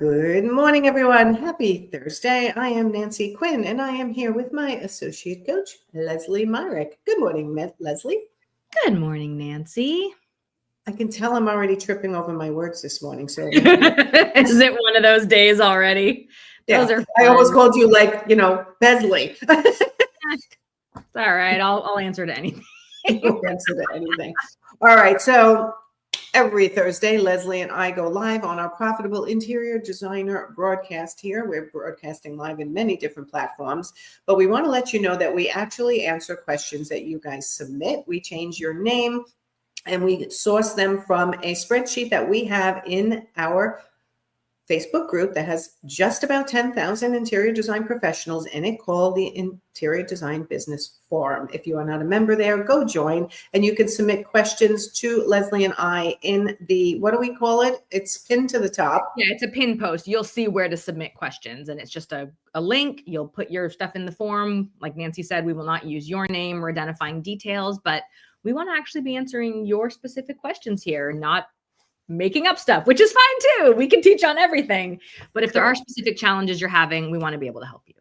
Good morning, everyone. Happy Thursday. I am Nancy Quinn, and I am here with my associate coach, Lesley Myrick. Good morning, Lesley. Good morning, Nancy. I can tell I'm already tripping over my words this morning. So Is it one of those days already? Yeah, those are fun. I almost called you Lesley. It's all right. I'll answer to anything. You'll answer to anything. All right. So every Thursday, Lesley and I go live on our Profitable Interior Designer broadcast here. We're broadcasting live in many different platforms, but we want to let you know that we actually answer questions that you guys submit. We change your name and we source them from a spreadsheet that we have in our Facebook group that has just about 10,000 interior design professionals in it, called the Interior Design Business Forum. If you are not a member there, go join, and you can submit questions to Lesley and I in the, what do we call it? It's pinned to the top. Yeah, it's a pin post. You'll see where to submit questions, and it's just a link. You'll put your stuff in the form. Like Nancy said, we will not use your name or identifying details, but we want to actually be answering your specific questions here, not making up stuff, which is fine too. We can teach on everything. But if there are specific challenges you're having, we want to be able to help you.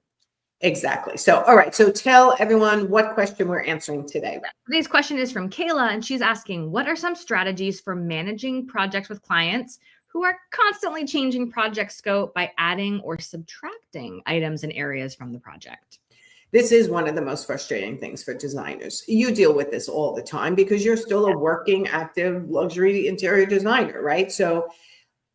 Exactly. So, all right. So tell everyone what question we're answering today. Today's question is from Kayla, and she's asking, what are some strategies for managing projects with clients who are constantly changing project scope by adding or subtracting items and areas from the project? This is one of the most frustrating things for designers. You deal with this all the time because you're still a working, active, luxury interior designer, right? So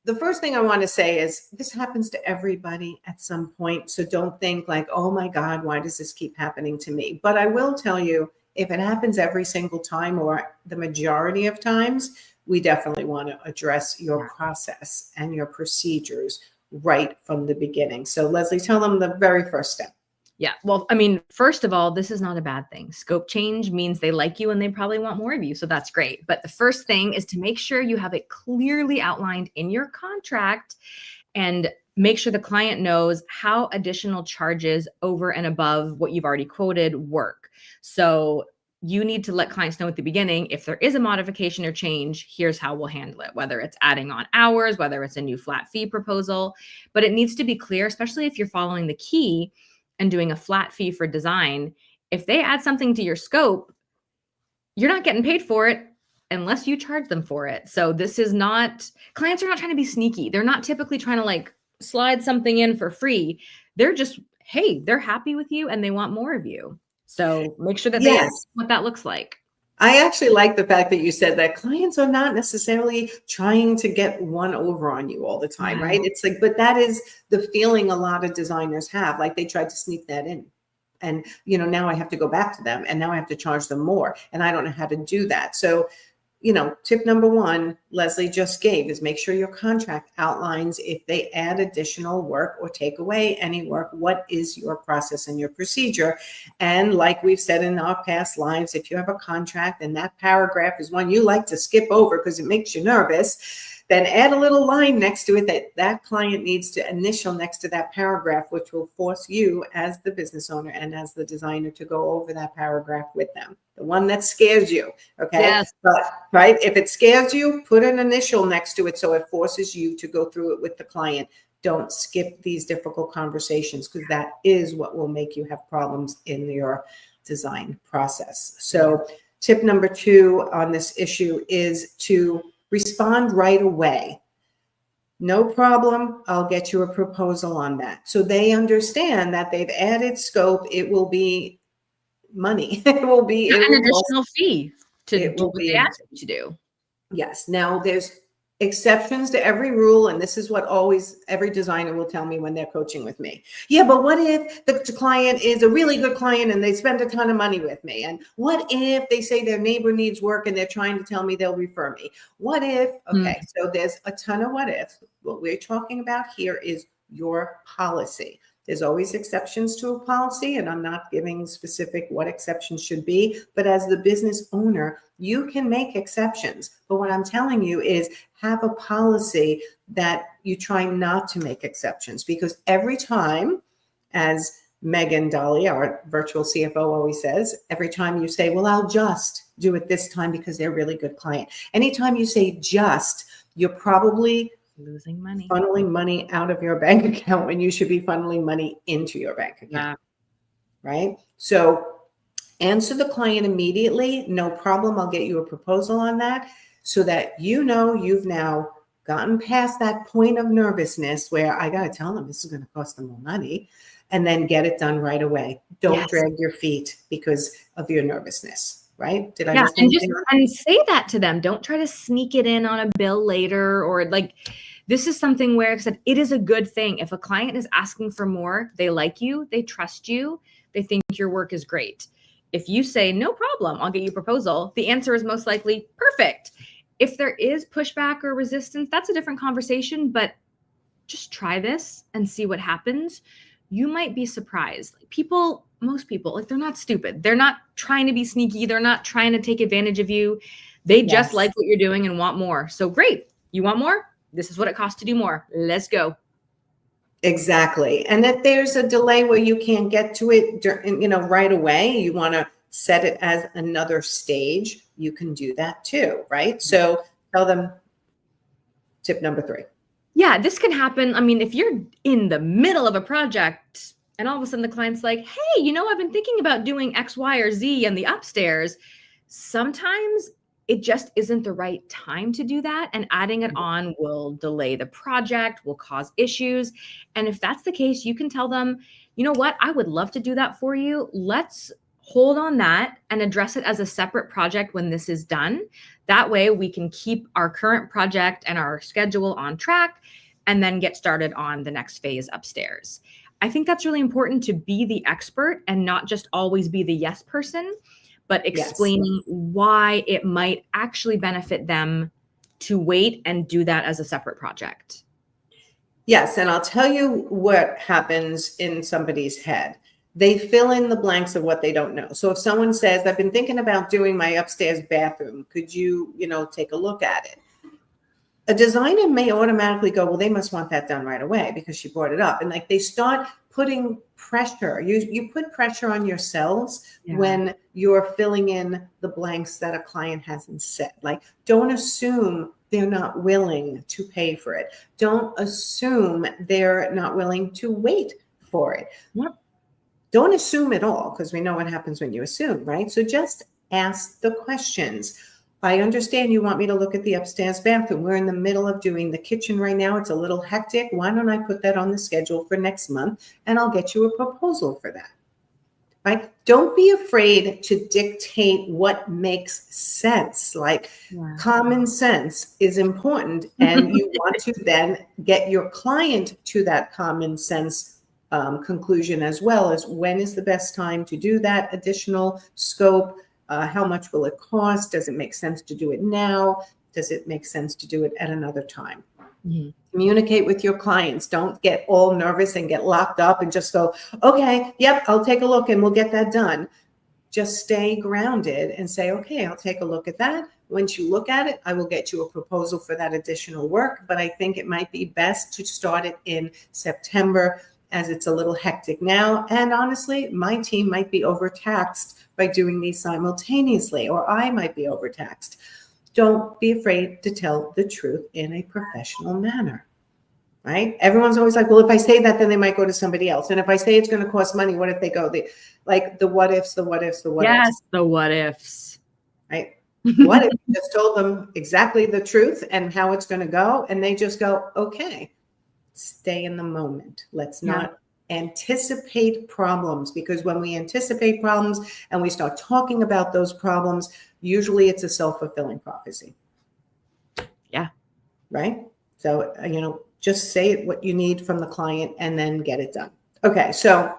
the first thing I want to say is this happens to everybody at some point. So don't think like, oh my God, why does this keep happening to me? But I will tell you, if it happens every single time or the majority of times, we definitely want to address your process and your procedures right from the beginning. So Lesley, tell them the very first step. Yeah. Well, I mean, first of all, this is not a bad thing. Scope change means they like you and they probably want more of you. So that's great. But the first thing is to make sure you have it clearly outlined in your contract and make sure the client knows how additional charges over and above what you've already quoted work. So you need to let clients know at the beginning, if there is a modification or change, here's how we'll handle it, whether it's adding on hours, whether it's a new flat fee proposal. But it needs to be clear, especially if you're following the key and doing a flat fee for design. If they add something to your scope, you're not getting paid for it unless you charge them for it. So this is not, clients are not trying to be sneaky. They're not typically trying to like slide something in for free. They're just, hey, they're happy with you and they want more of you. So make sure that they ask what that looks like. I actually like the fact that you said that clients are not necessarily trying to get one over on you all the time, right? It's like, but that is the feeling a lot of designers have, like they tried to sneak that in. And, now I have to go back to them and now I have to charge them more and I don't know how to do that. So, tip number one, Lesley just gave is make sure your contract outlines if they add additional work or take away any work, what is your process and your procedure? And like we've said in our past lives, if you have a contract and that paragraph is one you like to skip over because it makes you nervous, then add a little line next to it that client needs to initial next to that paragraph, which will force you as the business owner and as the designer to go over that paragraph with them. The one that scares you, okay? Yes. But, right, if it scares you, put an initial next to it so it forces you to go through it with the client. Don't skip these difficult conversations because that is what will make you have problems in your design process. So tip number two on this issue is to respond right away. No problem. I'll get you a proposal on that. So they understand that they've added scope. It will be money. It will be an additional fee to do what they asked you to do. Yes. Now there's exceptions to every rule. And this is what always every designer will tell me when they're coaching with me. Yeah, but what if the client is a really good client and they spend a ton of money with me? And what if they say their neighbor needs work and they're trying to tell me they'll refer me? What if? Okay, so there's a ton of what ifs. What we're talking about here is your policy. There's always exceptions to a policy, and I'm not giving specific what exceptions should be, but as the business owner, you can make exceptions. But what I'm telling you is have a policy that you try not to make exceptions, because every time, as Megan Dolly, our virtual CFO, always says, every time you say, well, I'll just do it this time because they're a really good client. Anytime you say just, you're probably Losing money. Funneling money out of your bank account when you should be funneling money into your bank account. Yeah. Right? So answer the client immediately. No problem. I'll get you a proposal on that so that you've now gotten past that point of nervousness where I got to tell them this is going to cost them more money, and then get it done right away. Don't drag your feet because of your nervousness. Right? Did I miss anything? And say that to them. Don't try to sneak it in on a bill later, or like, this is something where it is a good thing. If a client is asking for more, they like you, they trust you, they think your work is great. If you say, no problem, I'll get you a proposal, the answer is most likely perfect. If there is pushback or resistance, that's a different conversation, but just try this and see what happens. You might be surprised. Most people, they're not stupid. They're not trying to be sneaky. They're not trying to take advantage of you. They just like what you're doing and want more. So great. You want more? This is what it costs to do more. Let's go. Exactly. And if there's a delay where you can't get to it, right away, you want to set it as another stage, you can do that too, right? So tell them tip number 3. Yeah, this can happen. I mean, if you're in the middle of a project and all of a sudden the client's like, hey, I've been thinking about doing X, Y, or Z in the upstairs. Sometimes it just isn't the right time to do that. And adding it on will delay the project, will cause issues. And if that's the case, you can tell them, you know what, I would love to do that for you. Let's hold on that and address it as a separate project when this is done. That way we can keep our current project and our schedule on track and then get started on the next phase upstairs. I think that's really important, to be the expert and not just always be the yes person, but explaining why it might actually benefit them to wait and do that as a separate project. Yes. And I'll tell you what happens in somebody's head. They fill in the blanks of what they don't know. So if someone says, I've been thinking about doing my upstairs bathroom, could you, take a look at it? A designer may automatically go, well, they must want that done right away because she brought it up. And they start putting pressure. You put pressure on yourselves when you're filling in the blanks that a client hasn't said. Don't assume they're not willing to pay for it. Don't assume they're not willing to wait for it. Yep. Don't assume at all, because we know what happens when you assume, right? So just ask the questions. I understand you want me to look at the upstairs bathroom. We're in the middle of doing the kitchen right now. It's a little hectic. Why don't I put that on the schedule for next month, and I'll get you a proposal for that, right? Don't be afraid to dictate what makes sense. Common sense is important, and you want to then get your client to that common sense conclusion, as well as when is the best time to do that additional scope. How much will it cost? Does it make sense to do it now? Does it make sense to do it at another time? Mm-hmm. Communicate with your clients. Don't get all nervous and get locked up and just go, okay, yep, I'll take a look and we'll get that done. Just stay grounded and say, okay, I'll take a look at that. Once you look at it, I will get you a proposal for that additional work. But I think it might be best to start it in September, as it's a little hectic now. And honestly, my team might be overtaxed by doing these simultaneously, or I might be overtaxed. Don't be afraid to tell the truth in a professional manner, right? Everyone's always like, well, if I say that, then they might go to somebody else. And if I say it's going to cost money, what if they go? The what ifs, the what ifs, the what ifs. Yes, the what ifs. Right? What if you just told them exactly the truth and how it's going to go, and they just go, okay. Stay in the moment. Let's not anticipate problems, because when we anticipate problems and we start talking about those problems, usually it's a self-fulfilling prophecy. Yeah. Right? So, just say what you need from the client and then get it done. Okay. So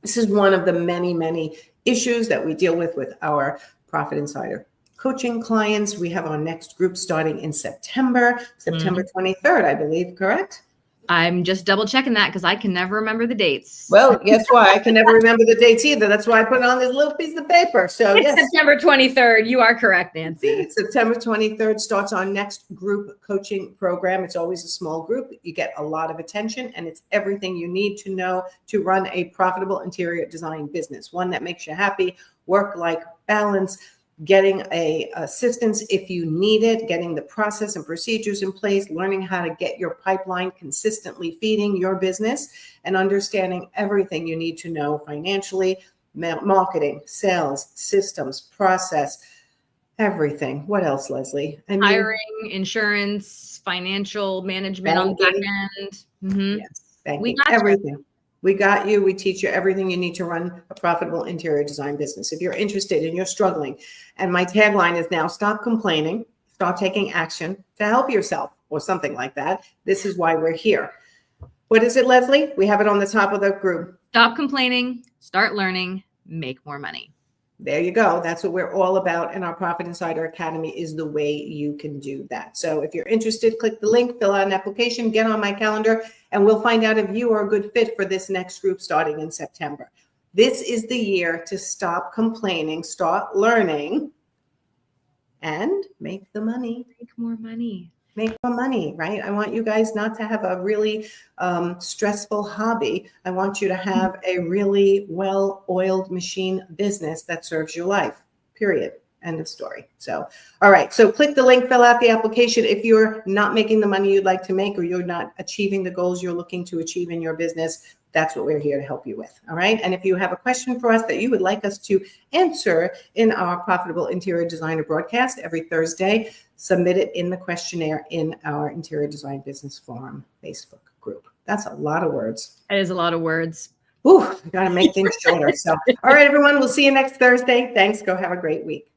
this is one of the many, many issues that we deal with our Profit Insider coaching clients. We have our next group starting in September 23rd, I believe, correct? I'm just double checking that because I can never remember the dates. Well, guess why? I can never remember the dates either. That's why I put it on this little piece of paper. So it's September 23rd. You are correct, Nancy. September 23rd starts our next group coaching program. It's always a small group. You get a lot of attention, and it's everything you need to know to run a profitable interior design business, one that makes you happy, work-life balance, getting a assistance if you need it, getting the process and procedures in place, learning how to get your pipeline consistently feeding your business, and understanding everything you need to know financially, marketing, sales, systems, process, everything. What else, Lesley? I mean, Hiring, insurance, financial management on the back end. Mhm. yes, thank We you. got you. Everything. We got you. We teach you everything you need to run a profitable interior design business. If you're interested and you're struggling, and my tagline is now stop complaining, start taking action to help yourself or something like that. This is why we're here. What is it, Lesley? We have it on the top of the group. Stop complaining, start learning, make more money. There you go. That's what we're all about. And our Profit Insider Academy is the way you can do that. So if you're interested, click the link, fill out an application, get on my calendar, and we'll find out if you are a good fit for this next group starting in September. This is the year to stop complaining, start learning, and make the money. Make more money. Make more money, right? I want you guys not to have a really stressful hobby. I want you to have a really well-oiled machine business that serves your life, period. End of story. So, all right. So click the link, fill out the application. If you're not making the money you'd like to make, or you're not achieving the goals you're looking to achieve in your business, that's what we're here to help you with. All right. And if you have a question for us that you would like us to answer in our Profitable Interior Designer broadcast every Thursday, submit it in the questionnaire in our Interior Design Business Forum Facebook group. That's a lot of words. That is a lot of words. Ooh, I got to make things shorter. So, all right, everyone, we'll see you next Thursday. Thanks. Go have a great week.